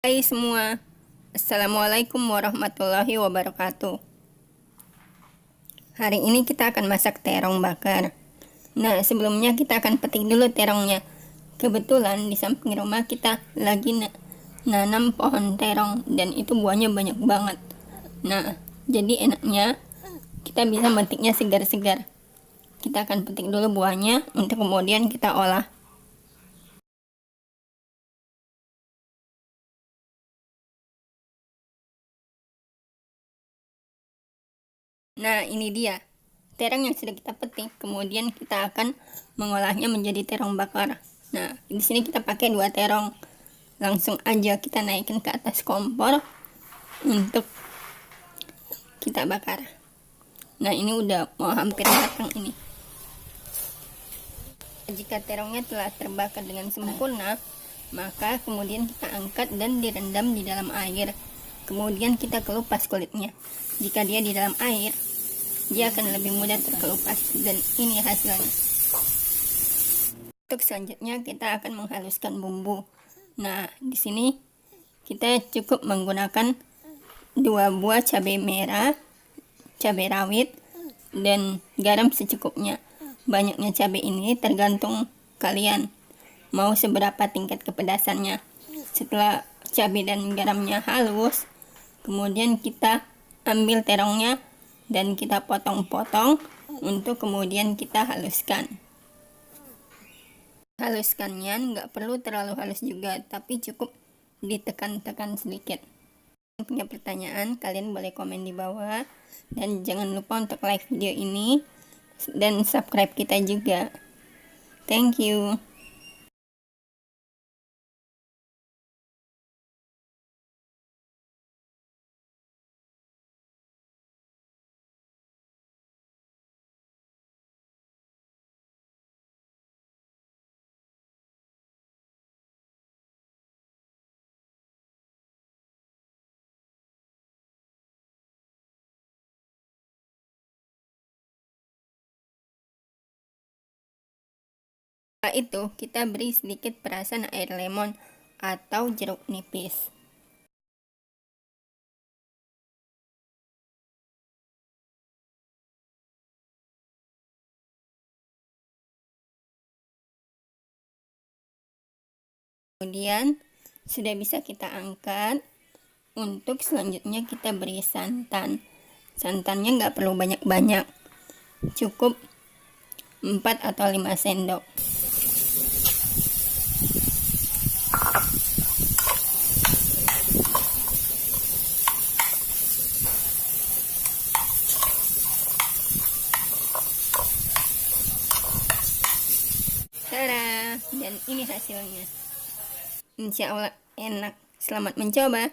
Hai semua, Assalamualaikum warahmatullahi wabarakatuh. Hari ini kita akan masak terong bakar. Nah, sebelumnya kita akan petik dulu terongnya. Kebetulan di samping rumah kita lagi nanam pohon terong dan itu buahnya banyak banget. Nah, jadi enaknya kita bisa metiknya segar-segar. Kita akan petik dulu buahnya untuk kemudian kita olah. Nah, ini dia terong yang sudah kita petik. Kemudian kita akan mengolahnya menjadi terong bakar. Nah, di sini kita pakai 2 terong. Langsung aja kita naikkan ke atas kompor untuk kita bakar. Nah, ini udah mau hampir matang ini. Jika terongnya telah terbakar dengan sempurna, maka kemudian kita angkat dan direndam di dalam air. Kemudian kita kelupas kulitnya. Jika dia di dalam air, dia akan lebih mudah terkelupas, dan ini hasilnya. Untuk selanjutnya kita akan menghaluskan bumbu. Nah, di sini kita cukup menggunakan 2 buah cabai merah, cabai rawit, dan garam secukupnya. Banyaknya cabai ini tergantung kalian mau seberapa tingkat kepedasannya. Setelah cabai dan garamnya halus, kemudian kita ambil terongnya dan kita potong-potong untuk kemudian kita haluskan. Haluskannya nggak perlu terlalu halus juga, tapi cukup ditekan-tekan sedikit. Punya pertanyaan, kalian boleh komen di bawah, dan jangan lupa untuk like video ini dan subscribe kita juga. Thank you. Setelah itu kita beri sedikit perasan air lemon atau jeruk nipis. Kemudian sudah bisa kita angkat. Untuk selanjutnya kita beri santan. Santannya nggak perlu banyak-banyak, cukup 4 atau 5 sendok. Tada! Dan ini hasilnya. Insya Allah enak. Selamat mencoba.